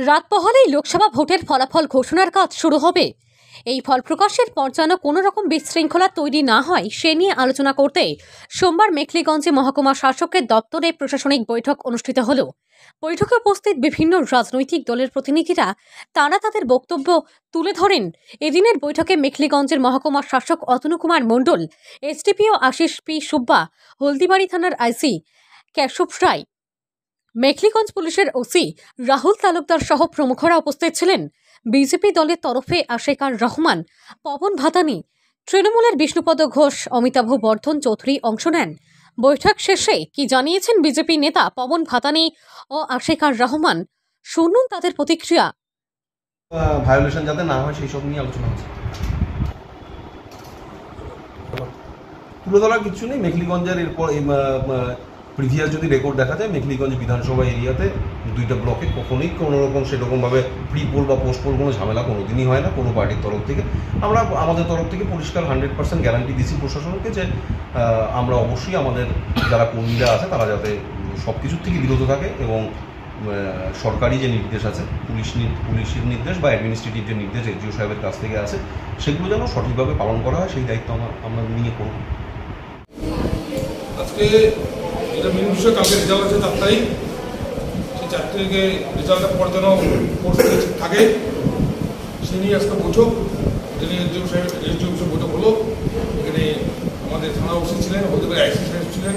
রাত পোহালেই লোকসভা ভোটের ফলাফল ঘোষণার কাজ শুরু হবে। এই ফল প্রকাশের পর যেন কোনো রকম বিশৃঙ্খলা তৈরি না হয় সে নিয়ে আলোচনা করতে সোমবার মেখলিগঞ্জে মহকুমা শাসকের দপ্তরে প্রশাসনিক বৈঠক অনুষ্ঠিত হল। বৈঠকে উপস্থিত বিভিন্ন রাজনৈতিক দলের প্রতিনিধিরা তারা তাদের বক্তব্য তুলে ধরেন। এদিনের বৈঠকে মেখলিগঞ্জের মহকুমা শাসক অতনু কুমার মণ্ডল, এসডিপিও আশিস পি সুব্বা, হলদিবাড়ি থানার আইসি কেশব রায়, মেখলিগঞ্জ পুলিশের ওসি রাহুল তালুকদার সহ প্রমুখরা উপস্থিত ছিলেন। বিজেপি দলের তরফে আশেকার রহমান, পবন ভাতানি, তৃণমূলের বিষ্ণুপদ ঘোষ, অমিতাভ বর্ধন চৌধুরী অংশ নেন। বৈঠক শেষে কি জানিয়েছেন বিজেপি নেতা পবন ভাতানি ও আশেকার রহমান, শুনুন তাদের প্রতিক্রিয়া। ভায়োলেশন যাতে না হয় সেই সব নিয়ে আলোচনা হচ্ছে। তুলে ধরার কিছু নেই। মেখলিগঞ্জের এরপর প্রিভিয়াস যদি রেকর্ড দেখা যায়, মেখলিগঞ্জ বিধানসভা এরিয়াতে দুইটা ব্লকে কখনোই কোনোরকম সেরকমভাবে প্রি পোল বা পোস্ট পোল কোনো ঝামেলা কোনোদিনই হয় না কোনো পার্টির তরফ থেকে। আমরা আমাদের তরফ থেকে পরিষ্কার 100% গ্যারান্টি দিচ্ছি প্রশাসনকে যে আমরা অবশ্যই আমাদের যারা কর্মীরা আছে তারা যাতে সব কিছুর থেকে বিরত থাকে এবং সরকারি যে নির্দেশ আছে, পুলিশের নির্দেশ বা অ্যাডমিনিস্ট্রেটিভ যে নির্দেশ এসডিও সাহেবের কাছ থেকে আছে, সেগুলো যেন সঠিকভাবে পালন করা হয় সেই দায়িত্ব আমরা নিয়ে করব। আজকে যেটা মেন বিষয়, কালকে রেজাল্ট আছে 4 তারিখ। সেই 4 তারিখে রেজাল্টের পর যেন পরিস্থিতি থাকে সে নিয়ে আজকে বৈঠক, যিনি এসডিও সাহেব বৈঠক হলো। এখানে আমাদের থানা ওসি ছিলেন, হলদিবাড়ি আইসি সাহেব ছিলেন,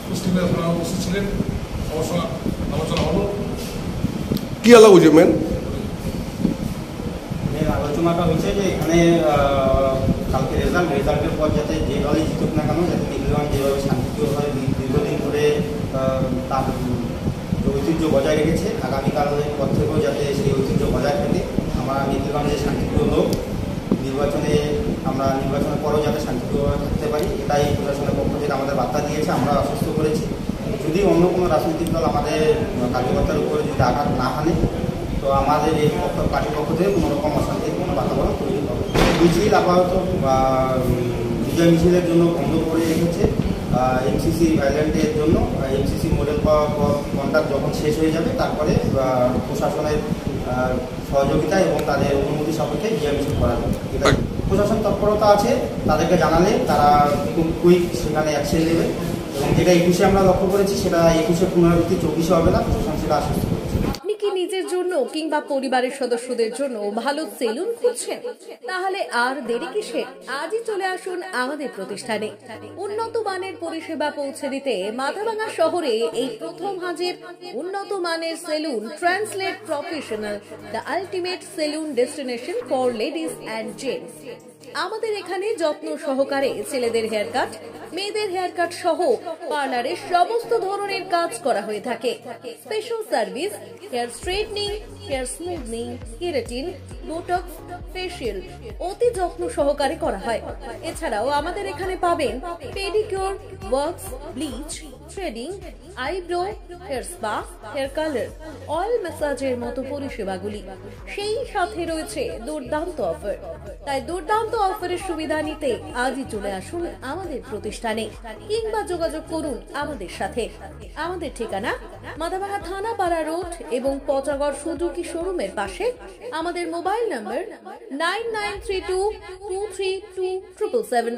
মুসলিমের থানা ওসি ছিলেন, সবার সঙ্গে আলোচনা হলো। কি আলাপ হয়েছে মেন আলোচনাটা হয়েছে যে এখানে কালকে রেজাল্টের পর যাতে যে দলে জিতুক না কেন, যাতে মেখলিগঞ্জ যেভাবে শান্তিপ্রিয়ভাবে দীর্ঘদিন ধরে তার ঐতিহ্য বজায় রেখেছে, আগামীকালের পর থেকেও যাতে সেই ঐতিহ্য বজায় থাকে। আমরা মেখলিগঞ্জের শান্তিপ্রিয় লোক, আমরা নির্বাচনের পরেও যাতে শান্তিপ্রিয়ভাবে থাকতে পারি, এটাই প্রশাসনের পক্ষ থেকে আমাদের বার্তা দিয়েছে। আমরা আশ্বস্ত করেছি যদি অন্য কোনো রাজনৈতিক দল আমাদের কার্যকর্তার উপরে যদি আঘাত না হানে, তো আমাদের এই পার্টির পক্ষ থেকে কোনো রকম অশান্তির কোনো বাতাবরণ তৈরি হবে। মিছিল আপাতত বিজয় মিছিলের জন্য বন্ধ করে রেখেছে এমসিসি ভাইল্যান্ডের জন্য। এমসিসি মডেল কন্ট্রাক্ট যখন শেষ হয়ে যাবে তারপরে প্রশাসনের সহযোগিতা এবং তাদের অনুমতি সাপেক্ষে বিজয় মিছিল করা যাবে। এটা প্রশাসন তৎপরতা আছে, তাদেরকে জানালে তারা খুব কুইক সেখানে অ্যাকশন নেবে এবং যেটা 21-এ আমরা লক্ষ্য করেছি সেটা 21-এ পুনরাবৃত্তি 24-এ হবে না, প্রশাসন সেটা আশ্বস্ত করেছে। আপনি কি নিজের জন্য কিংবা পরিবারের সদস্যদের জন্য ভালো সেলুন খুঁজছেন? তাহলে আর দেরি কিসে? আজই চলে আসুন আমাদের প্রতিষ্ঠানে। উন্নত মানের পরিষেবা পৌঁছে দিতে মাথাভাঙা শহরে এই প্রথম হাজির উন্নত মানের salon translate professional, the ultimate salon destination for ladies and gents. আমাদের এখানে যত্ন সহকারে ছেলেদের হেয়ার কাট, মেয়েদের হেয়ার কাট সহ পার্লারের সমস্ত ধরনের কাজ করা হয়ে থাকে। Special service, hair straightening, hair smoothing, keratin, botox, facial অতি যত্ন সহকারে করা হয়। এছাড়াও আমাদের এখানে পাবেন pedicure, wax, bleach, threading, eyebrow, hair spa, hair colour, oil ম্যাসাজের মতো পরিষেবাগুলি। সেই সাথে রয়েছে দুর্দান্ত অফার। তাই দুর্দান্ত অফারের সুবিধা নিতে আজই চলে আসুন আমাদের প্রতিষ্ঠানে কিংবা যোগাযোগ করুন আমাদের সাথে। আমাদের ঠিকানা মাথাভাঙা থানাপাড়া রোড এবং পচাগড় সুজুকি শোরুমের পাশে। আমাদের মোবাইল নম্বর 9932232777।